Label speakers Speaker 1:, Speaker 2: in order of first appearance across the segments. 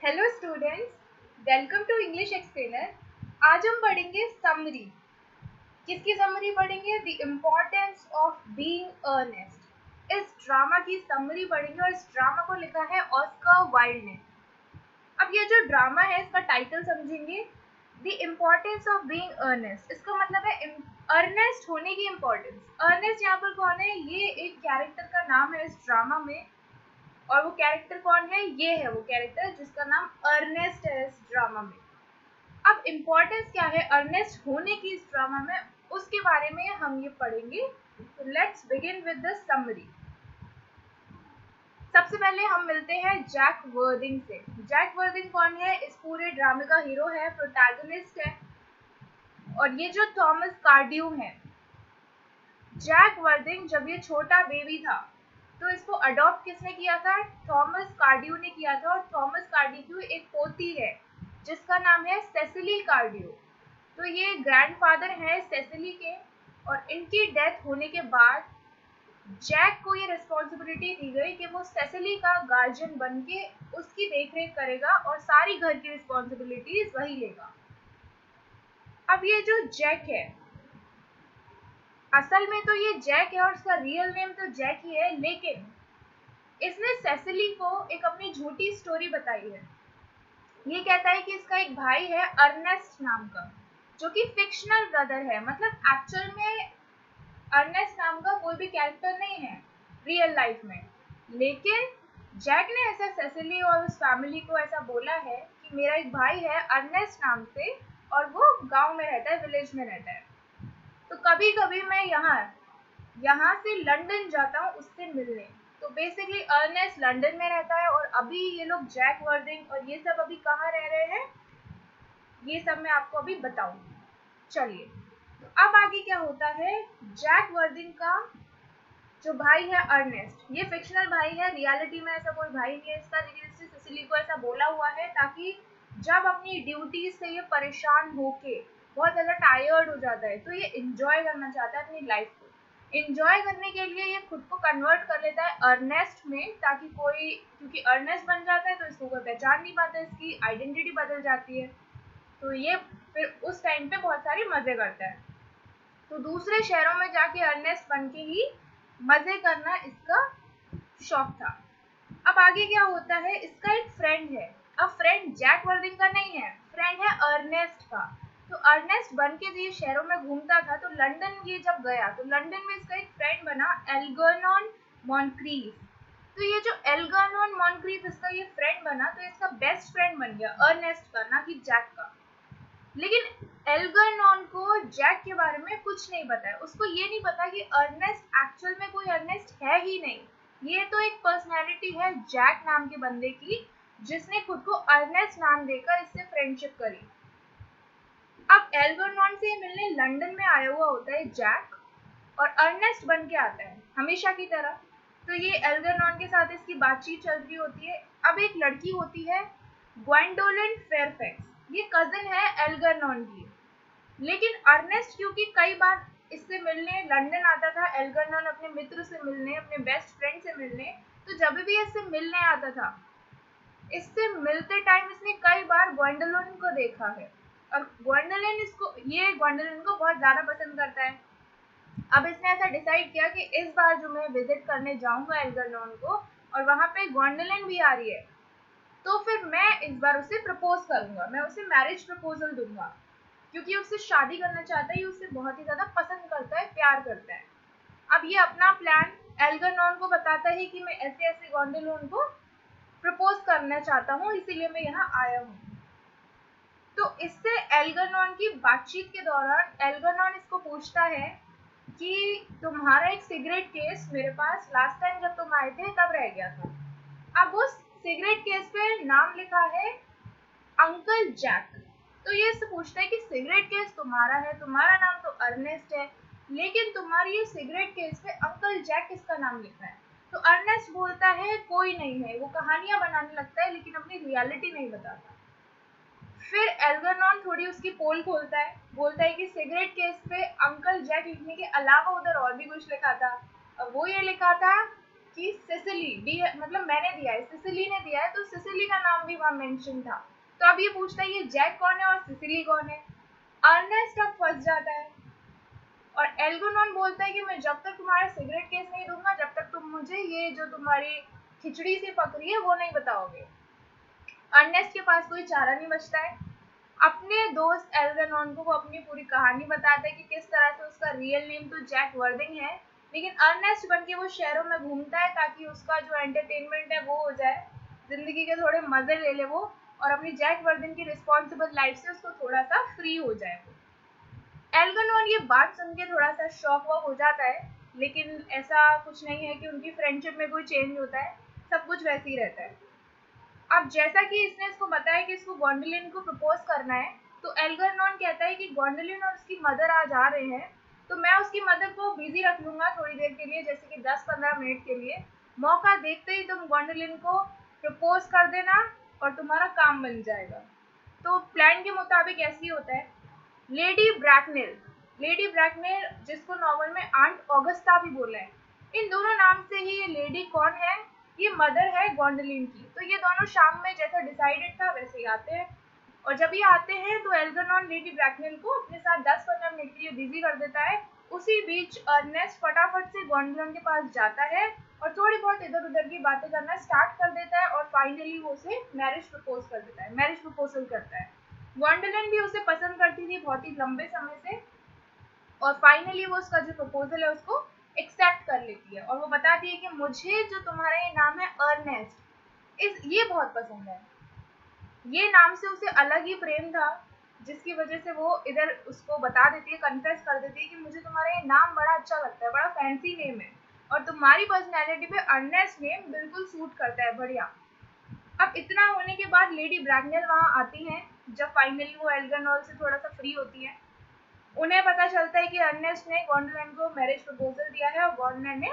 Speaker 1: Hello students, welcome to English explainer. आज हम पढ़ेंगे समरी। किसकी समरी पढ़ेंगे? The importance of being earnest. इस ड्रामा की समरी पढ़ेंगे और इस ड्रामा को लिखा है ऑस्कर वाइल्ड ने। अब ये जो ड्रामा है इसका टाइटल समझेंगे, the importance of being earnest. इसका मतलब है अर्नेस्ट होने की इम्पोर्टेंस। अर्नेस्ट यहाँ पर कौन है? ये एक कैरेक्टर का नाम है इस ड्रामा में, और वो कैरेक्टर कौन है? ये है वो कैरेक्टर जिसका नाम अर्नेस्ट है इस ड्रामा में। अब इम्पोर्टेंस क्या है अर्नेस्ट होने की इस ड्रामा में, उसके बारे में हम ये पढ़ेंगे। तो let's begin with the summary. सबसे पहले हम मिलते हैं जैक वर्दिंग से। जैक वर्दिंग कौन है? इस पूरे ड्रामे का हीरो है, प्रोटैगनिस्ट है। और ये जो थॉमस कार्ड्यू है, जैक वर्दिंग जब ये छोटा बेबी था तो इसको अडॉप्ट किसने किया था? थॉमस कार्ड्यू ने किया था। और थॉमस कार्ड्यू एक पोती है जिसका नाम है सेसिली कार्ड्यू। तो ये ग्रैंडफादर है सेसिली के, और इनकी डेथ होने के बाद जैक को ये रिस्पॉन्सिबिलिटी दी गई कि वो सेसिली का गार्जियन बन के उसकी देखरेख करेगा और सारी घर की रिस्पॉन्सिबिलिटीज वही लेगा। अब ये जो जैक है, असल में तो ये जैक है और उसका रियल नेम तो जैक ही है, लेकिन इसने सेसिली को एक अपनी झूठी स्टोरी बताई है। ये कहता है कि इसका एक भाई है अर्नेस्ट नाम का, जो कि फिक्शनल ब्रदर है। मतलब एक्चुअल में अर्नेस्ट नाम का कोई भी कैरेक्टर नहीं है रियल लाइफ में, लेकिन जैक ने ऐसा सेसिली और उस फैमिली को ऐसा बोला है कि मेरा एक भाई है अर्नेस्ट नाम से और वो गांव में रहता है, विलेज में रहता है। तो कभी कभी मैं यहाँ से लंदन जाता हूँ उससे मिलने। तो बेसिकली अर्नेस्ट लंदन में रहता है और अभी ये लोग जैक वर्दिंग और ये सब अभी कहाँ रह रहे हैं, ये सब मैं आपको अभी बताऊंगी। चलिए, तो अब आगे क्या होता है। जैक वर्दिंग का जो भाई है अर्नेस्ट, ये फिक्शनल भाई है, रियलिटी में ऐसा कोई भाई नहीं है इसका, लेकिन इसने सिसिली को ऐसा बोला हुआ है ताकि जब अपनी ड्यूटीज से ये परेशान होके बहुत ज़्यादा टायर्ड हो जाता है तो ये इंजॉय करना चाहता है अपनी लाइफ को। इंजॉय करने के लिए ये खुद को कन्वर्ट कर लेता है अर्नेस्ट में, ताकि कोई, क्योंकि अर्नेस्ट बन जाता है तो इसको कोई पहचान नहीं पाता, इसकी आइडेंटिटी बदल जाती है। तो ये फिर उस टाइम पे बहुत सारे मजे करता है। तो दूसरे शहरों में जाके अर्नेस्ट बन के ही मजे करना इसका शौक था। अब आगे क्या होता है, इसका एक फ्रेंड है। अब फ्रेंड जैक वर्दिंग का नहीं है, फ्रेंड है अर्नेस्ट का। तो अर्नेस्ट बन के ये शहरों में घूमता था, तो लंदन ये जब गया तो लंदन में इसका एक फ्रेंड बना एल्गर्नॉन मॉनक्रीफ। तो ये जो एल्गर्नॉन मॉनक्रीफ इसका ये फ्रेंड बना, तो इसका बेस्ट फ्रेंड बन गया अर्नेस्ट का, ना कि जैक का। लेकिन एल्गर्नॉन को जैक के बारे में कुछ नहीं पता है। उसको ये नहीं पता कि अर्नेस्ट एक्चुअल में कोई अर्नेस्ट है ही नहीं, ये तो एक पर्सनैलिटी है जैक नाम के बंदे की, जिसने खुद को अर्नेस्ट नाम देकर इससे फ्रेंडशिप करी। अब एल्गर्नॉन से मिलने लंदन में आया हुआ होता है जैक, और अर्नेस्ट बन के आता है हमेशा की तरह। तो ये एल्गर्नॉन के साथ इसकी बातचीत चल रही होती है। अब एक लड़की होती है ग्वेंडोलिन फेयरफैक्स, ये कजिन है एल्गर्नॉन की। लेकिन अर्नेस्ट क्योंकि कई बार इससे मिलने लंदन आता था, एल्गर्नॉन अपने मित्र से मिलने, अपने बेस्ट फ्रेंड से मिलने, तो जब भी इससे मिलने आता था, इससे मिलते टाइम इसने कई बार ग्वेंडोलिन को देखा है। और ग्वेंडोलिन को बहुत ज्यादा पसंद करता है। अब इसने ऐसा डिसाइड किया कि इस बार जो मैं विजिट करने जाऊंगा एल्गर्नॉन को, और वहां पे ग्वेंडोलिन भी आ रही है, तो फिर मैं इस बार उसे प्रपोज करूंगा, मैं उसे मैरिज प्रपोजल दूंगा, क्योंकि उससे शादी करना चाहता है, ये उससे बहुत ही ज्यादा पसंद करता है, प्यार करता है। अब ये अपना प्लान एल्गर्नॉन को बताता है कि मैं ऐसे ऐसे ग्वेंडोलिन को प्रपोज करना चाहता हूँ, इसीलिए मैं यहाँ आया हूँ। तो इससे एल्गर्नॉन की बातचीत के दौरान एल्गर्नॉन इसको पूछता है कि तुम्हारा एक सिगरेट केस मेरे पास लास्ट टाइम जब तुम आए थे तब रह गया था। अब उस सिगरेट केस पे नाम लिखा है अंकल जैक। तो ये इससे पूछता है कि सिगरेट केस तुम्हारा है, तुम्हारा नाम तो अर्नेस्ट है, लेकिन तुम्हारी ये सिगरेट केस पे अंकल जैक किसका नाम लिखा है? तो अर्नेस्ट बोलता है कोई नहीं है, वो कहानियां बनाने लगता है लेकिन अपनी रियलिटी नहीं बताता। फिर एल्गर्नॉन थोड़ी उसकी पोल खोलता है, बोलता है कि सिगरेट केस पे अंकल जैक लिखने के अलावा उधर और भी कुछ लिखा था। और वो ये लिखा था कि सिसिली डी मतलब मैंने दिया है, सिसिली ने दिया है, तो सिसिली का नाम भी वहां मेंशन था। तो अब ये पूछता है ये जैक कौन है और सिसिली कौन है। अर्नेस्ट अब फंस जाता है और एल्गोनॉन बोलता है कि मैं जब तक तुम्हारा सिगरेट केस नहीं दूंगा, जब तक तुम मुझे ये जो तुम्हारी खिचड़ी सी पक रही है वो नहीं बताओगे। अर्नेस्ट के पास कोई चारा नहीं बचता है। अपने दोस्त एल्गोनॉन को वो अपनी पूरी कहानी बताता है कि किस तरह से उसका रियल नेम तो जैक वर्दिंग है, लेकिन अर्नेस्ट बन के वो शहरों में घूमता है ताकि उसका जो एंटरटेनमेंट है वो हो जाए, जिंदगी के थोड़े मजे ले ले वो, और अपनी जैक वर्दिंग की रिस्पॉन्सिबल लाइफ से उसको थोड़ा सा फ्री हो जाए। एल्गोनॉन ये बात सुन के थोड़ा सा शॉक वॉक हो जाता है, लेकिन ऐसा कुछ नहीं है कि उनकी फ्रेंडशिप में कोई चेंज होता है, सब कुछ वैसे ही रहता है। अब जैसा कि इसने इसको बताया कि इसको गोंडोलिन को प्रपोज करना है, तो एल्गोनॉन कहता है कि गोंडोलिन और उसकी मदर आज आ रहे हैं, तो मैं उसकी मदर को बिजी रख लूंगा थोड़ी देर के लिए, जैसे कि 10-15 मिनट के लिए। मौका देखते ही तुम गोंडोलिन को प्रपोज कर देना और तुम्हारा काम बन जाएगा। तो प्लान के मुताबिक ऐसे ही होता है। लेडी ब्रैकनेल जिसको नॉवल में आंट ऑगस्टा भी बोला है, इन दोनों नाम से ही ये लेडी कौन है, ये मदर है गोंडोलिन की। तो ये दोनों शाम में जैसा डिसाइडेड था वैसे ही आते हैं, और जब ये आते हैं तो एल्गोनॉन लेडी ब्रैकनेल को अपने साथ 10-15 मिनट के लिए बिजी कर देता है। उसी बीच अर्नेस्ट फटाफट से गोंडोलिन के पास जाता है और थोड़ी बहुत इधर उधर की बातें करना स्टार्ट कर देता है, और फाइनली वो उसे मैरिज प्रपोज कर देता है, मैरिज प्रपोजल करता है। गोंडोलिन भी उसे पसंद करती थी बहुत ही लंबे समय से, और फाइनली वो उसका जो प्रपोजल है उसको एक्सेप्ट कर लेती है, और वो बताती है कि मुझे जो तुम्हारा ये नाम है अर्नेस्ट ये बहुत पसंद है। ये नाम से उसे अलग ही प्रेम था, जिसकी वजह से वो इधर उसको बता देती है, कन्फेस कर देती है कि मुझे तुम्हारा ये नाम बड़ा अच्छा लगता है, बड़ा फैंसी नेम है, और तुम्हारी पर्सनैलिटी पे अर्नेस्ट नेम बिल्कुल सूट करता है, बढ़िया। अब इतना होने के बाद लेडी ब्रैकनेल वहाँ आती हैं, जब फाइनली वो एल्गोनॉल से थोड़ा सा फ्री होती है। उन्हें पता चलता है कि अर्नेस्ट ने गोंडोलिन को मैरिज प्रपोजल दिया है और गोंडोलिन ने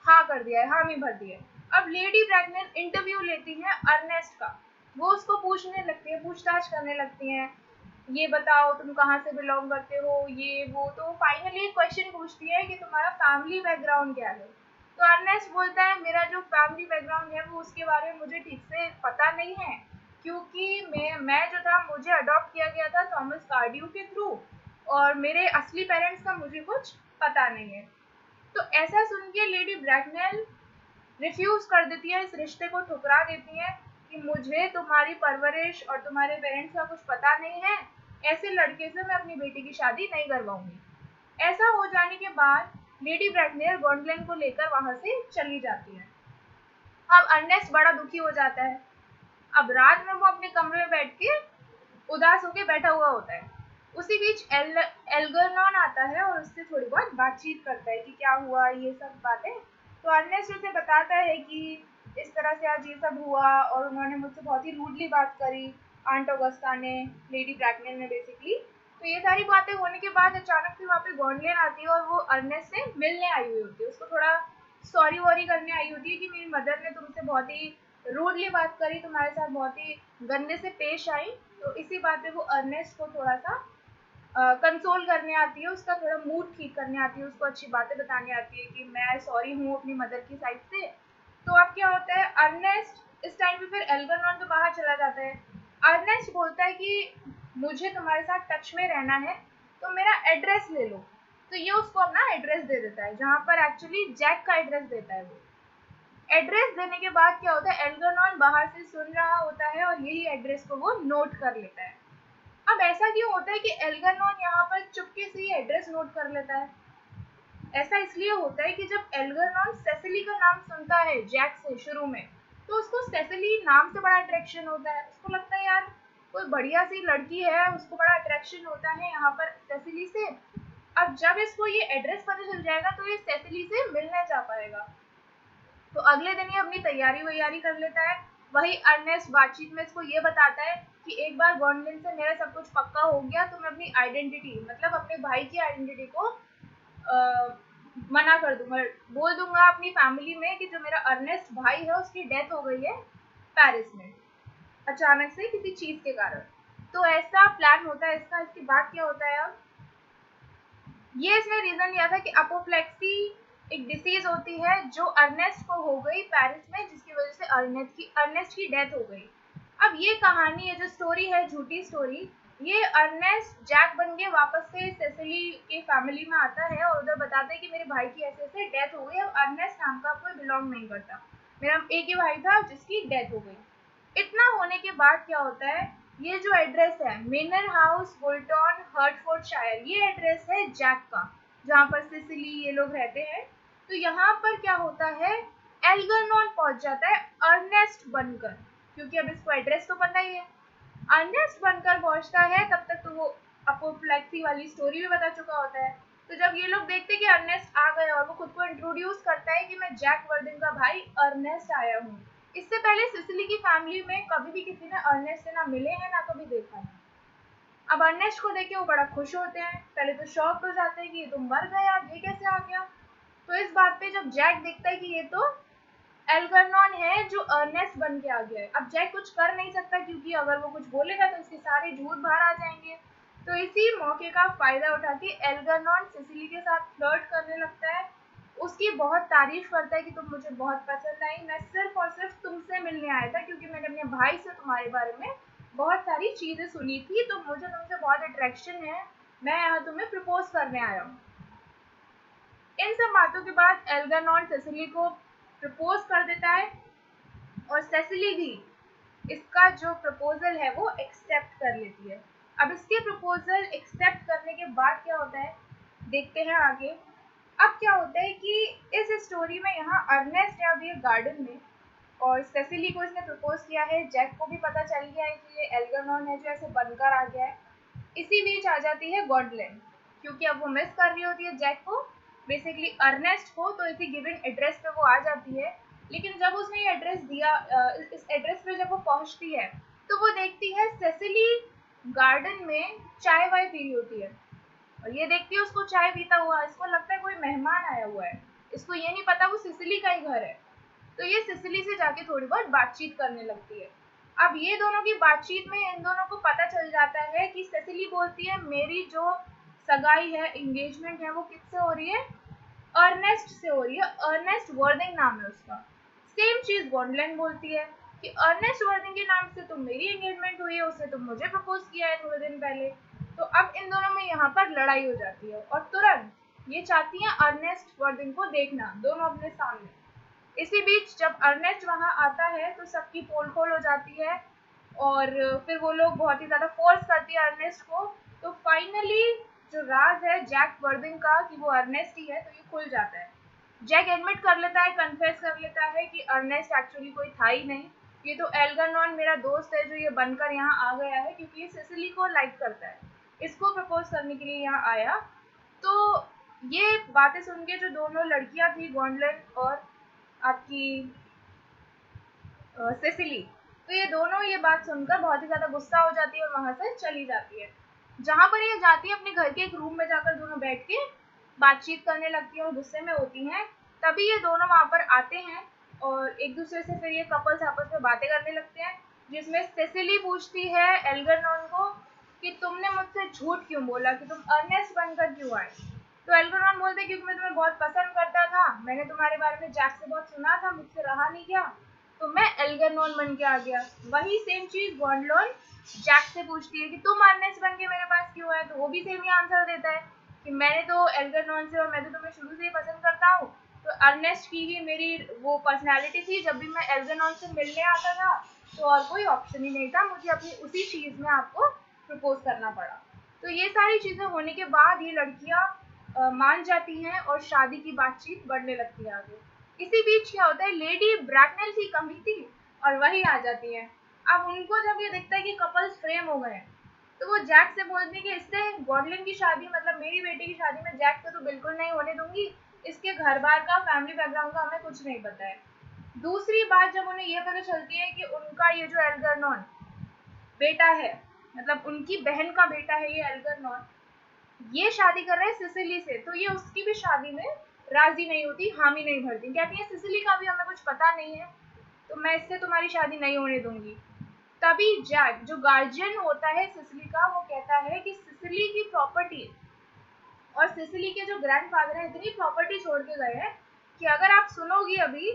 Speaker 1: हाँ कर दिया है, हामी भर दी है। अब लेडी ब्रैकनेल इंटरव्यू लेती है अर्नेस्ट का, वो उसको पूछने लगती है, पूछताछ करने लगती हैं, ये बताओ तुम कहाँ से बिलोंग करते हो, ये वो। तो फाइनली एक क्वेश्चन पूछती है कि तुम्हारा फैमिली बैकग्राउंड क्या है। तो अर्नेस्ट बोलता है मेरा जो फैमिली बैकग्राउंड है वो उसके बारे में मुझे ठीक से पता नहीं है, क्योंकि मैं जो था मुझे अडॉप्ट किया गया था थॉमस कार्ड्यू के थ्रू, और मेरे असली पेरेंट्स का मुझे कुछ पता नहीं है। तो ऐसा सुन के लेडी ब्रैकनेल रिफ्यूज कर देती है, इस रिश्ते को ठुकरा देती है कि मुझे तुम्हारी परवरिश और तुम्हारे पेरेंट्स का कुछ पता नहीं है, ऐसे लड़के से मैं अपनी बेटी की शादी नहीं करवाऊंगी। ऐसा हो जाने के बाद लेडी ब्रैकनेल गोंडोलिन को लेकर वहां से चली जाती है। अब अर्नेस्ट बड़ा दुखी हो जाता है। अब रात में वो अपने कमरे में बैठ के उदास होकर बैठा हुआ होता है। उसी बीच एल्गोनॉन आता है और उससे थोड़ी बहुत बातचीत करता है कि क्या हुआ, ये सब बातें। तो अर्नेस्ट उसे बताता है कि इस तरह से आज ये सब हुआ और उन्होंने मुझसे बहुत ही रूडली बात करी, आंट ऑगस्टा ने, लेडी ब्रैकनेल ने बेसिकली। तो ये सारी बातें होने के बाद अचानक से वहाँ पे गोंडोलिन आती है और वो अर्नेस्ट से मिलने आई हुई होती है, उसको थोड़ा सॉरी वॉरी करने आई होती है कि मेरी मदर ने तुमसे बहुत ही रूडली बात करी, तुम्हारे साथ बहुत ही गंदे से पेश आई। तो इसी बात पे वो अर्नेस्ट को थोड़ा सा कंसोल करने आती है, उसका थोड़ा मूड ठीक करने आती है, उसको अच्छी बातें बताने आती है कि मैं सॉरी हूँ अपनी मदर की साइड से। तो अब क्या होता है, अर्नेस्ट इस टाइम पे फिर एल्गोनॉन तो बाहर चला जाता है। अर्नेस्ट बोलता है कि मुझे तुम्हारे साथ टच में रहना है, तो मेरा एड्रेस ले लो। तो ये उसको अपना एड्रेस दे देता है, जहाँ पर एक्चुअली जैक का एड्रेस देता है वो। एड्रेस देने के बाद क्या होता है, एल्गोनॉन बाहर से सुन रहा होता है और यही एड्रेस को वो नोट कर लेता है। अब ऐसा क्यों होता है कि एल्गोनॉन यहाँ पर चुपके से ही एड्रेस नोट कर लेता है? ऐसा इसलिए होता है कि जब एल्गोनॉन सेसिली का नाम सुनता है जैक से शुरू में, तो उसको सेसिली नाम से बड़ा अट्रैक्शन होता है, उसको लगता है यार कोई बढ़िया सी लड़की है, उसको बड़ा अट्रैक्शन होता है यहाँ पर सेसिली से। अब जब इसको ये एड्रेस पता चल जाएगा तो ये सेसिली से मिलने जा पाएगा। तो अगले दिन ही अपनी तैयारी वैयारी कर लेता है। वही अर्नेस्ट बातचीत में इसको ये बताता है कि एक बार गोंडोलिन से मेरा सब कुछ पक्का हो गया तो मैं अपनी आइडेंटिटी, मतलब अपने भाई की आइडेंटिटी को मना कर दूंगा, बोल दूंगा अपनी फैमिली में कि जो मेरा अर्नेस्ट भाई है उसकी डेथ हो गई है पेरिस में अचानक से किसी चीज के कारण। तो ऐसा प्लान होता है इसका। इसके बाद क्या होता है, अब ये इसने रीजन लिया था कि अपोप्लेक्सी एक डिसीज होती है जो अर्नेस्ट को हो गई पेरिस में, जिसकी वजह से अर्नेस्ट की डेथ हो गई। अब ये कहानी, ये जो स्टोरी है, झूठी स्टोरी, ये अर्नेस्ट जैक बन के वापस से सेसिली के फैमिली में आता है और उधर बताता है कि मेरे भाई की ऐसे ऐसे डेथ हो गई। अब अर्नेस्ट नाम का कोई बिलोंग नहीं करता, मेरा एक ही भाई था जिसकी डेथ हो गई। इतना होने के बाद क्या होता है, ये जो एड्रेस है मेनर हाउस वोल्टॉन हर्टफोर्डशायर, ये एड्रेस है जैक का, जहाँ पर सिसिली ये लोग रहते हैं। तो यहाँ पर क्या होता है, एल्गरनॉन पहुंच जाता है अर्नेस्ट बनकर, क्योंकि अब इसको एड्रेस तो पता ही है। अर्नेस्ट बनकर पहुंचता है, तब तक तो वो अपोप्लेक्सी वाली स्टोरी भी बता चुका होता है। तो जब ये लोग देखते हैं कि अर्नेस्ट आ गया और वो खुद को इंट्रोड्यूस करता है कि मैं जैक वर्दिन का भाई अर्नेस्ट आया हूँ। इससे पहले सिसिली की फैमिली में कभी भी किसी ने अर्नेस्ट से ना मिले हैं ना कभी देखा है। अब अर्नेस्ट को देख के वो बड़ा खुश होते हैं, पहले तो शॉक हो जाते हैं कि ये तो मर गया, ये कैसे आ गया। तो इस बात पे जब जैक देखता है कि ये तो एल्गरनॉन है जो अर्नेस्ट बन के आ गया है, अब जैक कुछ कर नहीं सकता क्योंकि अगर वो कुछ बोलेगा तो उसके सारे झूठ बाहर आ जाएंगे। तो इसी मौके का फायदा उठा के एल्गरनॉन सिसिली के साथ फ्लर्ट करने लगता है, उसकी बहुत तारीफ करता है कि तुम मुझे बहुत पसंद आई, मैं सिर्फ और सिर्फ तुमसे मिलने आया था क्योंकि मैंने अपने भाई से तुम्हारे बारे में बहुत सारी चीजें सुनी थी, तो मुझे तुमसे बहुत अट्रैक्शन है, मैं यहाँ तुम्हें प्रपोज करने आया हूँ। इन सब बातों के बाद एल्गरनॉन सेसिली को प्रपोज कर देता है और सेसिली भी इसका जो प्रपोजल है वो एक्सेप्ट कर लेती है। अब इसके प्रपोजल एक्सेप्ट करने के बाद क्या होता है, देखते हैं आगे। अब क्या होता है कि इस स्टोरी में यहाँ अर्नेस्ट है अभी गार्डन में और सेसिली को इसने प्रपोज किया है, जैक को भी पता चल गया है कि ये एल्गरनॉन है जो ऐसे बनकर आ गया है। इसी बीच आ जाती है गॉडलैंड, क्योंकि अब वो मिस कर रही होती है जैक को, बेसिकली अर्नेस्ट को, तो इसी गिवन एड्रेस पे वो आ जाती है। लेकिन जब उसने ये एड्रेस दिया, इस एड्रेस पे जब वो पहुंचती है तो वो देखती है सेसिली गार्डन में चाय वाय पी रही होती है और ये देखती है उसको चाय पीता हुआ, इसको लगता है कोई मेहमान आया हुआ है, इसको ये नहीं पता वो सिसिली का ही घर है। तो ये सिसिली से जाके थोड़ी बहुत बातचीत करने लगती है। अब ये दोनों की बातचीत में इन दोनों को पता चल जाता है कि सेसिली बोलती है मेरी जो सगाई है, एंगेजमेंट है, वो किससे हो रही है, अर्नेस्ट से हो रही है, अर्नेस्ट वर्दिंग नाम है उसका। सेम चीज गॉडलैंड बोलती है कि अर्नेस्ट वर्दिंग के नाम से तुम मेरी एंगेजमेंट हुई है, उसने तुम मुझे प्रपोज किया है थोड़े दिन पहले। तो अब इन दोनों में यहाँ पर लड़ाई हो जाती है और तुरंत ये चाहती हैं अर्नेस्ट वर्दिंग को देखना, दोनों अपने सामने। इसी बीच जब अर्नेस्ट वहां आता है तो सबकी पोल खोल हो जाती है और फिर वो लोग बहुत ही ज्यादा फोर्स करती है अर्नेस्ट को। तो फाइनली जो राज है जैक वर्दिंग का कि वो अर्नेस्ट ही है, तो ये खुल जाता है। जैक एडमिट कर लेता है, कन्फेस कर लेता है कि अर्नेस्ट एक्चुअली कोई था ही नहीं, ये तो एल्गरनॉन मेरा दोस्त है जो ये बनकर यहाँ आ गया है क्योंकि ये सिसिली को लाइक करता है, इसको प्रपोज करने के लिए यहाँ आया। तो ये बातें सुन के जो दोनों लड़कियां थी, गॉन्डलैंड और आपकी सेसिली, तो ये दोनों ये बात सुनकर बहुत ही ज्यादा गुस्सा हो जाती है और वहां से चली जाती है। जहां पर ये जाती है अपने घर के एक रूम में जाकर दोनों बैठ के बातचीत करने लगती है और गुस्से में होती हैं। तभी ये दोनों वहां पर आते हैं और एक दूसरे से फिर ये कपल्स आपस में बातें करने लगते हैं, जिसमें सेसिली पूछती है एल्गरनॉन को कि तुमने मुझसे झूठ क्यों बोला कि तुम अर्नेस्ट बनकर क्यों आए। तो एल्गरनॉन बोलते हैं क्योंकि मैं तुम्हें बहुत पसंद करता था, मैंने तुम्हारे बारे में जैक से बहुत सुना था, मुझसे रहा नहीं गया, तो मैं एल्गरनॉन बन के आ गया। वही सेम चीज गॉडलॉन जैक से पूछती है कि तुम अर्नेस्ट बन के मेरे पास क्यों आए, तो वो भी सेम ही आंसर देता है कि मैंने तो एल्गरनॉन से और मैं तो तुम्हें शुरू से ही पसंद करता हूँ, तो अर्नेस्ट की ही मेरी वो पर्सनैलिटी थी, जब भी मैं एल्गरनॉन से मिलने आता था तो और कोई ऑप्शन ही नहीं था, मुझे अपनी उसी चीज में आपको प्रपोज करना पड़ा। तो ये सारी चीजें होने के बाद ये लड़कियां मान जाती हैं और शादी की बातचीत बढ़ने लगती है आगे। इसी बीच क्या होता है, लेडी ब्रैकनेल की कमी थी और वही आ जाती है। अब उनको जब ये दिखता है कि कपल्स फ्रेम हो गए, तो वो जैक से बोलती है कि इससे गॉडलिन की शादी, मतलब मेरी बेटी की शादी में जैक से तो बिल्कुल नहीं होने दूंगी, इसके घर बार का, फैमिली बैकग्राउंड का हमें कुछ नहीं पता है। दूसरी बात, जब उन्हें यह पता चलती है कि उनका ये जो एल्गरनॉन बेटा है, मतलब उनकी बहन का बेटा है ये एल्गरनॉन, ये शादी कर रहे हैं सिसिली से, तो ये उसकी भी शादी में राजी नहीं होती, हामी नहीं भरती, कहती है सिसिली का भी हमें कुछ पता नहीं है, तो मैं इससे तुम्हारी शादी नहीं होने दूंगी। तभी जैक जो गार्जियन होता है सिसिली का, वो कहता है कि सिसिली की प्रॉपर्टी और सिसिली के जो ग्रैंडफादर हैं इतनी प्रॉपर्टी छोड़ के गए हैं कि अगर आप सुनोगी अभी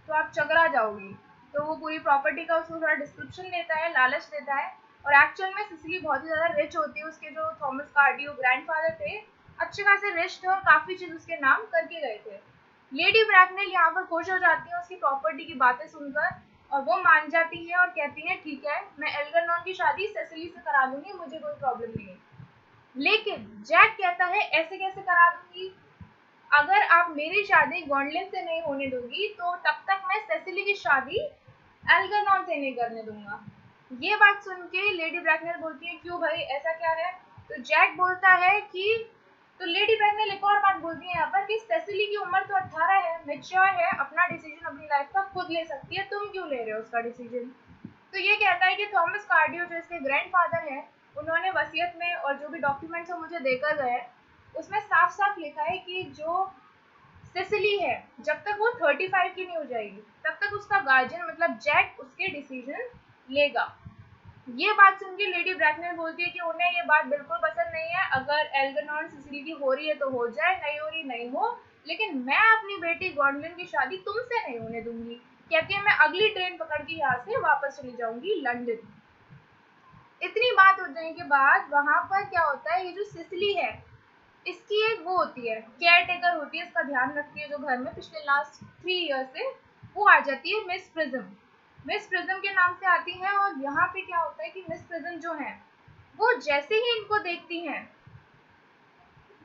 Speaker 1: तो आप चकरा जाओगी। तो वो पूरी प्रॉपर्टी का उसको थोड़ा डिस्क्रिप्शन देता है, लालच देता है। और एक्चुअल में सिसिली बहुत ही ज़्यादा रिच होती है। उसके जो थॉमस कार्डियो ग्रैंडफादर थे अच्छे खासे रिच थे और काफ़ी चीज़ उसके नाम करके गए थे। लेडी ब्रैकनेल यहाँ पर खुश हो जाती है उसकी प्रॉपर्टी की बातें सुनकर, और वो मान जाती है और कहती है ठीक है, मैं एल्गरनॉन की शादी सेसिली से करा दूंगी, मुझे कोई प्रॉब्लम नहीं है। लेकिन जैक कहता है ऐसे कैसे करा दूंगी, अगर आप मेरी शादी गॉन्डलिन से नहीं होने दोगी तो तब तक मैं सेसिली की शादी एल्गरनॉन से नहीं करने दूंगा। ये बात सुन के लेडी ब्रैकनेल बोलती है क्यों भाई, ऐसा क्या है? तो जैक बोलता है कि तो लेडी ब्रैकनेल एक और बात बोलती है यहाँ पर कि सेसिली की उम्र तो 18 है, मेच्योर है, अपना डिसीजन अपनी लाइफ का खुद ले सकती है, तुम क्यों ले रहे हो उसका डिसीजन? तो ये कहता है कि थॉमस कार्डियो जो इसके ग्रैंडफादर हैं, उन्होंने वसीयत में और जो भी डॉक्यूमेंट्स वो मुझे देकर गए उसमें साफ साफ लिखा है कि जो सिसिली है जब तक वो 35 की नहीं हो जाएगी तब तक उसका गार्जियन मतलब जैक उसके डिसीजन लेगा। ये बात सुन के लेडी ब्रैकनेल बोलती है कि उन्हें ये बात बिल्कुल पसंद नहीं है, अगर एल्गरनॉन सिसिली की हो रही है तो हो जाए, नहीं हो रही नहीं हो, लेकिन मैं अपनी बेटी गॉन्डलिन की शादी तुमसे नहीं होने दूंगी। कहती है मैं अगली ट्रेन पकड़ के यहाँ से वापस चली जाऊंगी लंदन। इतनी बात हो जाने के बाद वहां पर क्या होता है, ये जो सिसिली है इसकी एक वो होती है, केयर टेकर होती है, इसका ध्यान रखती है जो घर में पिछले लास्ट 3 ईयर से, वो आ जाती है मिस प्रिज्म। मिस प्रिज्म के नाम से आती है। और यहाँ पे क्या होता है कि मिस प्रिज्म जो है वो जैसे ही इनको देखती हैं,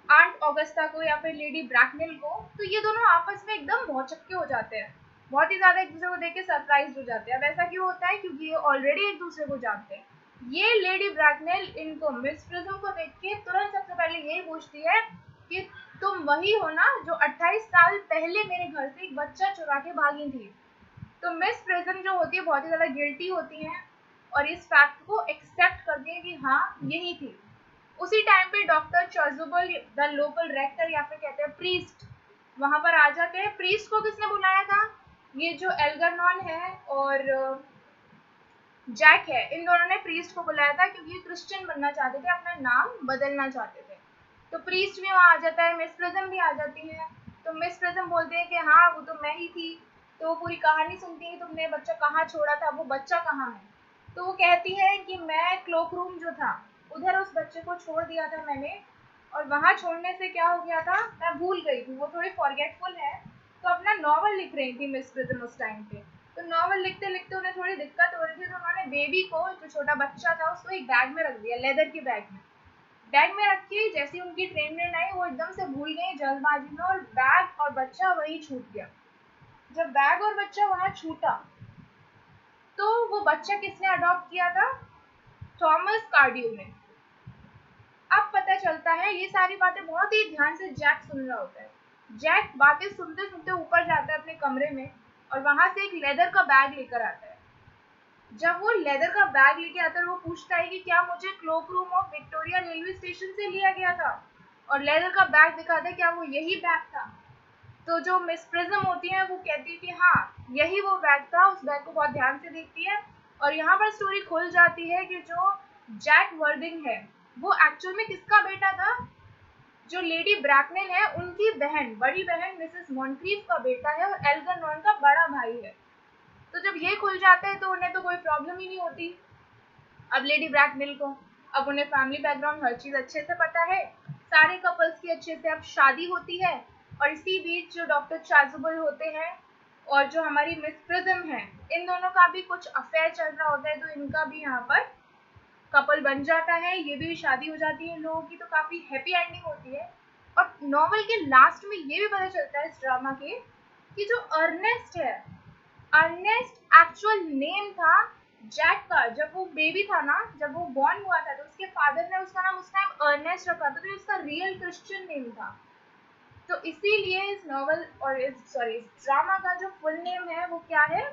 Speaker 1: आंट ऑगस्टा को या फिर लेडी ब्रैकनेल को, तो ये दोनों आपस में एकदम भौचक्के हो जाते हैं, बहुत ही ज्यादा एक दूसरे को देख के सरप्राइज हो जाते हैं। अब ऐसा क्यों होता है? क्योंकि ये ऑलरेडी एक दूसरे को जानते हैं। ये लेडी ब्रैकनेल इनको मिस प्रिज्म को देख के तुरंत सबसे पहले यही पूछती है कि तुम वही हो ना जो 28 साल पहले मेरे घर से एक बच्चा चुरा के भागी थी? तो मिस प्रिज्म जो होती है बहुत ही ज्यादा गिल्टी होती हैं और इस फैक्ट को एक्सेप्ट करती है कि हाँ यही थी। उसी टाइम पे डॉक्टर चॉजुबल द लोकल रेक्टर या फिर कहते हैं प्रीस्ट वहां पर आ जाते हैं। प्रीस्ट को किसने बुलाया था? ये जो एल्गरनॉन है और जैक है, इन दोनों ने प्रीस्ट को बुलाया था क्योंकि ये क्रिश्चियन बनना चाहते थे, अपना नाम बदलना चाहते थे। तो प्रीस्ट भी वहां आ जाता है, मिस प्रिज्म भी आ जाती है। तो मिस प्रिज्म बोलते हैं कि हाँ वो तो मैं ही थी। तो वो पूरी कहानी सुनती है, तुमने बच्चा कहाँ छोड़ा था, वो बच्चा कहाँ है? तो वो कहती है कि मैं क्लोक रूम जो था उधर उस बच्चे को छोड़ दिया था मैंने, और वहां छोड़ने से क्या हो गया था मैं भूल गई थी। वो थोड़ी फॉरगेटफुल है, तो अपना नॉवल लिख रही थी मिस प्रिज्म उस टाइम पे। तो नॉवल लिखते लिखते उन्हें थोड़ी दिक्कत हो रही थी, तो उन्होंने बेबी को जो छोटा बच्चा था उसको एक बैग में रख दिया, लेदर के बैग में रख के जैसे उनकी ट्रेन में आई वो एकदम से भूल गई जल्दबाजी में, और बैग और बच्चा वही छूट गया। जब बैग और बच्चा वहां छूटा तो वो बच्चा किसने अडॉप्ट किया था? थॉमस कार्डियो ने। अब पता चलता है, ये सारी बातें बहुत ही ध्यान से जैक सुन रहा होता है। जैक बातें सुनते सुनते ऊपर जाता है अपने कमरे में और वहां से एक लेदर का बैग लेकर आता है। जब वो लेदर का बैग लेके आता है वो पूछता है कि क्या मुझे cloak room of Victoria railway station से लिया गया था? और लेदर का बैग दिखाता है, क्या वो यही बैग था? तो जो मिस प्रिज्म होती है वो कहती है कि हाँ यही वो बैग था। उस बैग को बहुत ध्यान से देखती है और यहाँ पर स्टोरी खुल जाती है कि जो जैक वर्दिंग है वो एक्चुअल में किसका बेटा था? जो लेडी ब्रैकनेल है उनकी बहन, बड़ी बहन मिसेस मॉन्ट्रीव का बेटा है और एल्गरनॉन का बड़ा भाई है। तो जब ये खुल जाता है तो उन्हें तो कोई प्रॉब्लम ही नहीं होती अब लेडी ब्रैकनेल को। अब उन्हें फैमिली बैकग्राउंड हर चीज अच्छे से पता है, सारे कपल्स की अच्छे से अब शादी होती है। और इसी बीच जो डॉक्टर चाजुबल होते हैं और जो हमारी मिस प्रिज्म है, इन दोनों का भी कुछ अफेयर चल रहा होता है, तो इनका भी यहाँ पर कपल बन जाता है, ये भी शादी हो जाती है इन लोगों की। तो काफी हैप्पी एंडिंग होती है। और नॉवल के लास्ट में ये भी पता चलता है इस ड्रामा के कि जो अर्नेस्ट है, अर्नेस्ट एक्चुअल नेम था जैक का। जब वो बेबी था ना, जब वो बॉर्न हुआ था तो उसके फादर ने उसका नाम उस टाइम अर्नेस्ट रखा था, तो ये उसका रियल क्रिश्चियन नेम था। तो इसीलिए इस नॉवल और इस ड्रामा का जो फुल नेम है वो क्या है?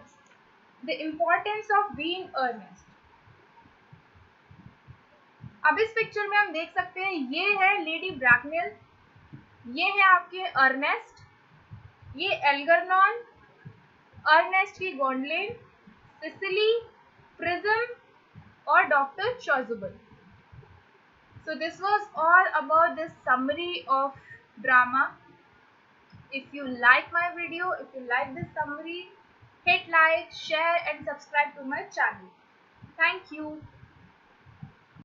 Speaker 1: The importance of being earnest. अब इस पिक्चर में हम देख सकते हैं, ये है लेडी ब्रैकनेल, ये है आपके अर्नेस्ट, ये एल्गरनॉन, अर्नेस्ट की गॉन्डलिन, सिसिली, प्रिज्म और doctor चॉजुबल। So this was all about this summary of drama. If you like my video, if you like this summary, hit like, share and subscribe to my channel. Thank you.